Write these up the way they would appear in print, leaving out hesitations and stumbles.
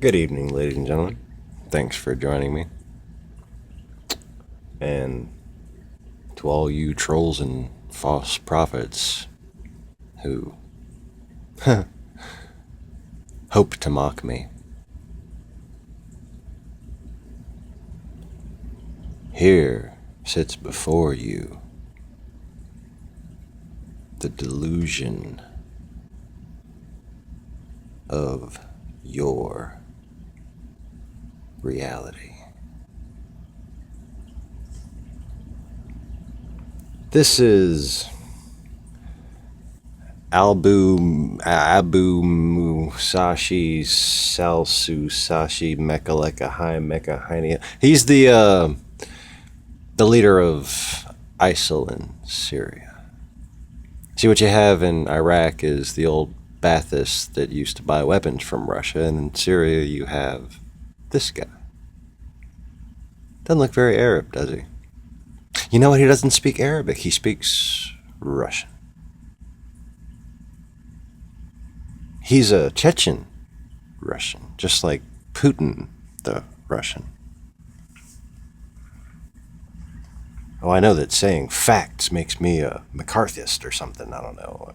Good evening, ladies and gentlemen. Thanks for joining me. And to all you trolls and false prophets who hope to mock me, here sits before you the delusion of your reality. This is Abu Musashi Salsu Sashi Mekaleka Hai Meka Hainia. He's the leader of ISIL in Syria. See, what you have in Iraq is the old Baathists that used to buy weapons from Russia, and in Syria you have this guy. Doesn't look very Arab, does he? You know what? He doesn't speak Arabic. He speaks Russian. He's a Chechen Russian, just like Putin, the Russian. Oh, I know that saying facts makes me a McCarthyist or something. I don't know.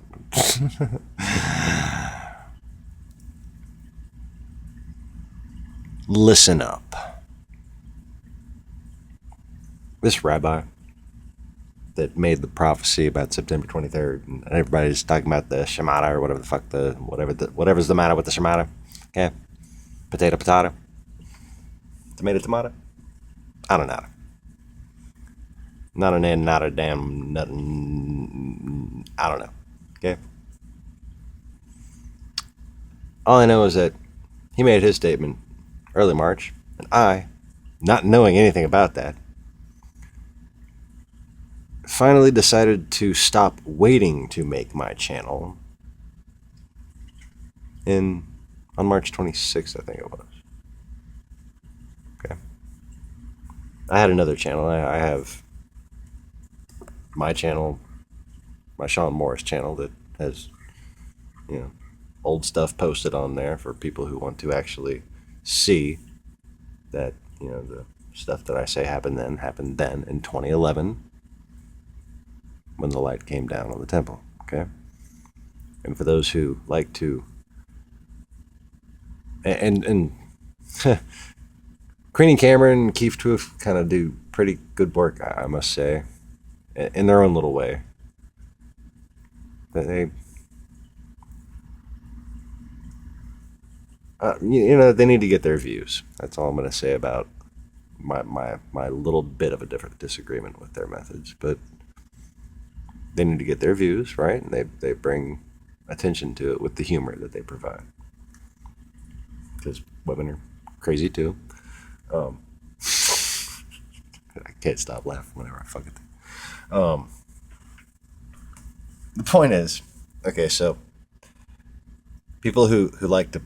Listen up. This rabbi that made the prophecy about September 23rd, and everybody's talking about the Shemata or whatever the fuck whatever's the matter with the Shemata. Okay, potato, tomato. I don't know. Not an end, not a damn, nothing. I don't know. Okay. All I know is that he made his statement early March, and I, not knowing anything about that, finally decided to stop waiting to make my channel on March 26th, I think it was. Okay. I had another channel. I have my channel, my Sean Morris channel, that has, old stuff posted on there for people who want to actually see that, the stuff that I say happened then in 2011 when the light came down on the temple. Okay. And for those who like to, and Crean Cameron and Keith Twiff kind of do pretty good work, I must say, in their own little way. They they need to get their views. That's all I'm going to say about my little bit of a different disagreement with their methods. But they need to get their views, right? And they bring attention to it with the humor that they provide. Because women are crazy too. I can't stop laughing whenever I fucking think. The point is, okay, so people who like to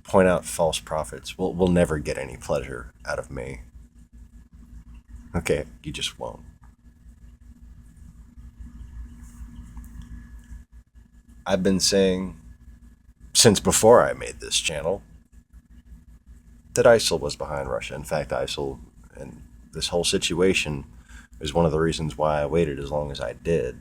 point out false prophets will never get any pleasure out of me. Okay, you just won't. I've been saying since before I made this channel that ISIL was behind Russia. In fact, ISIL and this whole situation is one of the reasons why I waited as long as I did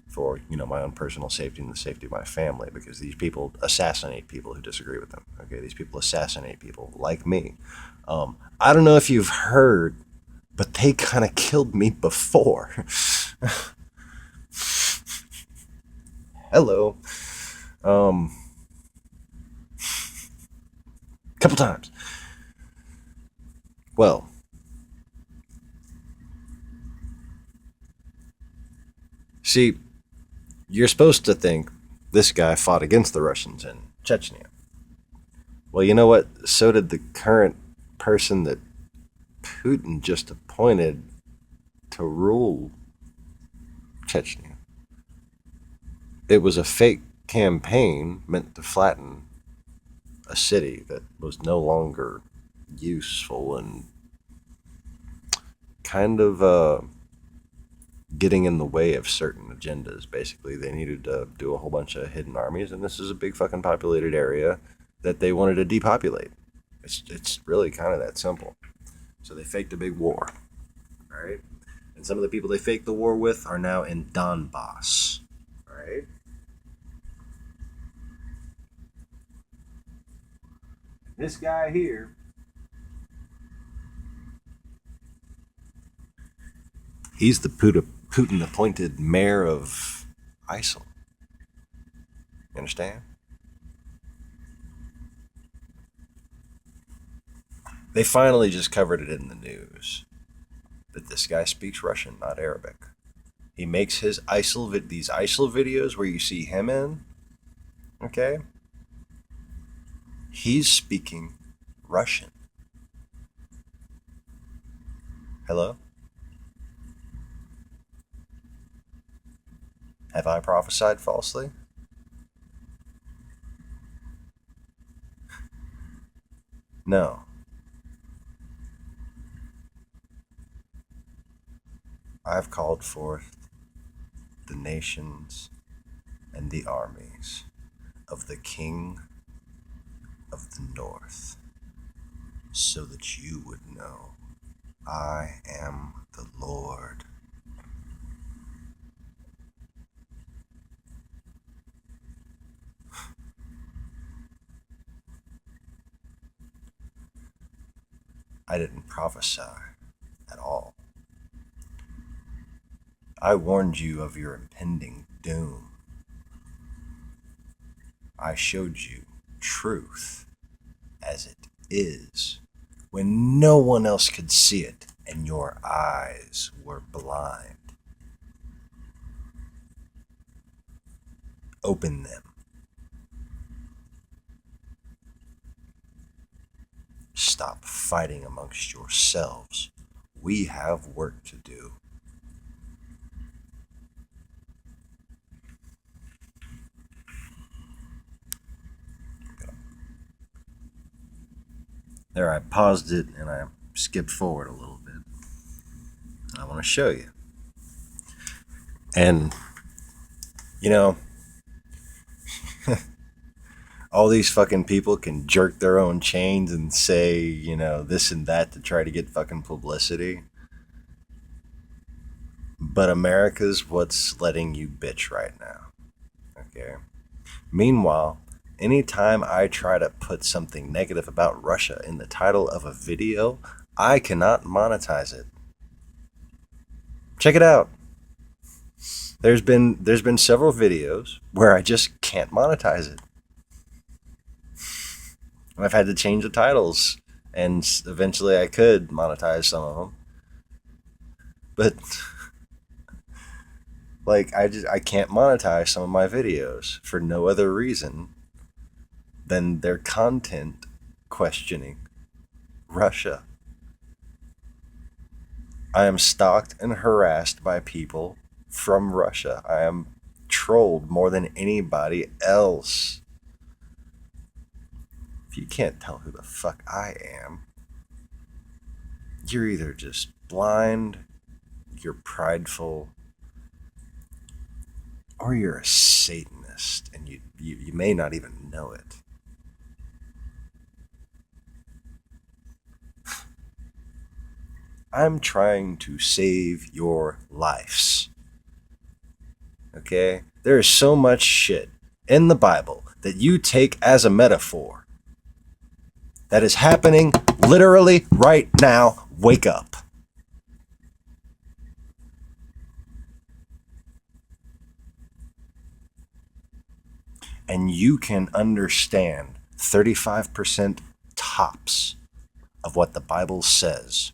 for, my own personal safety and the safety of my family, because these people assassinate people who disagree with them. Okay, these people assassinate people like me. I don't know if you've heard, but they kind of killed me before. Hello. Couple times. Well, see, you're supposed to think this guy fought against the Russians in Chechnya. Well, you know what? So did the current person that Putin just appointed to rule Chechnya. It was a fake campaign meant to flatten a city that was no longer useful and kind of getting in the way of certain agendas. Basically, they needed to do a whole bunch of hidden armies, and this is a big fucking populated area, that they wanted to depopulate. It's really kind of that simple. So they faked a big war, all right? And some of the people they faked the war with are now in Donbass, all right? This guy here, he's the Putin appointed mayor of ISIL. You understand? They finally just covered it in the news that this guy speaks Russian, not Arabic. He makes his these ISIL videos where you see him in, okay? He's speaking Russian. Hello? Have I prophesied falsely? No. I've called forth the nations and the armies of the King of the North, so that you would know I am the Lord. I didn't prophesy at all. I warned you of your impending doom. I showed you truth as it is, when no one else could see it and your eyes were blind. Open them. Stop fighting amongst yourselves. We have work to do. There, I paused it and I skipped forward a little bit. I want to show you. And, you know, all these fucking people can jerk their own chains and say, you know, this and that to try to get fucking publicity. But America's what's letting you bitch right now. Okay? Meanwhile, anytime I try to put something negative about Russia in the title of a video, I cannot monetize it. Check it out. There's been several videos where I just can't monetize it. I've had to change the titles, and eventually I could monetize some of them. But like I can't monetize some of my videos for no other reason than their content questioning Russia. I am stalked and harassed by people from Russia. I am trolled more than anybody else. If you can't tell who the fuck I am, you're either just blind, you're prideful, or you're a Satanist, and you may not even know it. I'm trying to save your lives. Okay? There is so much shit in the Bible that you take as a metaphor that is happening literally right now. Wake up. And you can understand 35% tops of what the Bible says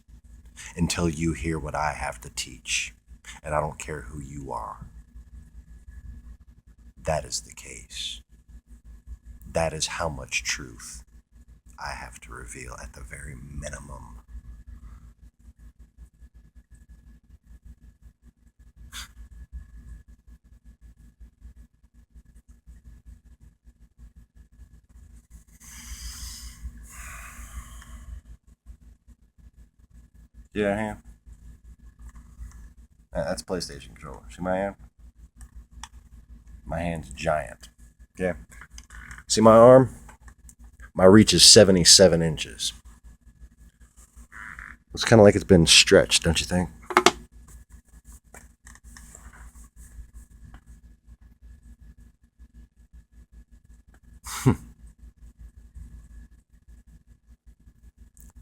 until you hear what I have to teach. And I don't care who you are. That is the case. That is how much truth I have to reveal at the very minimum. Yeah, hand. That's PlayStation controller. See my hand? My hand's giant. Okay. See my arm? My reach is 77 inches. It's kind of like it's been stretched, don't you think?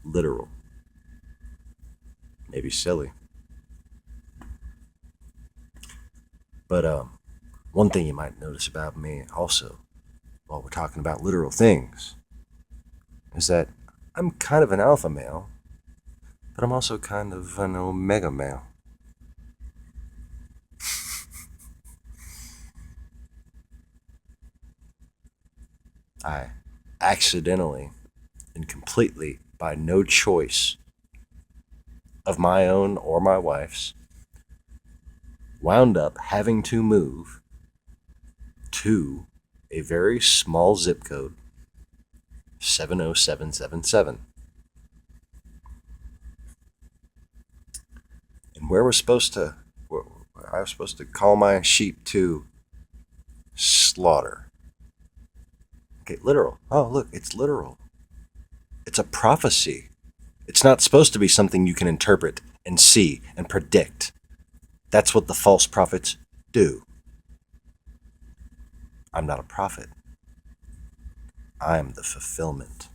Literal. Maybe silly. But one thing you might notice about me also, while we're talking about literal things, is that I'm kind of an alpha male, but I'm also kind of an omega male. I accidentally and completely, by no choice of my own or my wife's, wound up having to move to a very small zip code, 70777. And where I was supposed to call my sheep to slaughter. Okay, literal. Oh, look, it's literal. It's a prophecy. It's not supposed to be something you can interpret and see and predict. That's what the false prophets do. I'm not a prophet. I am the fulfillment.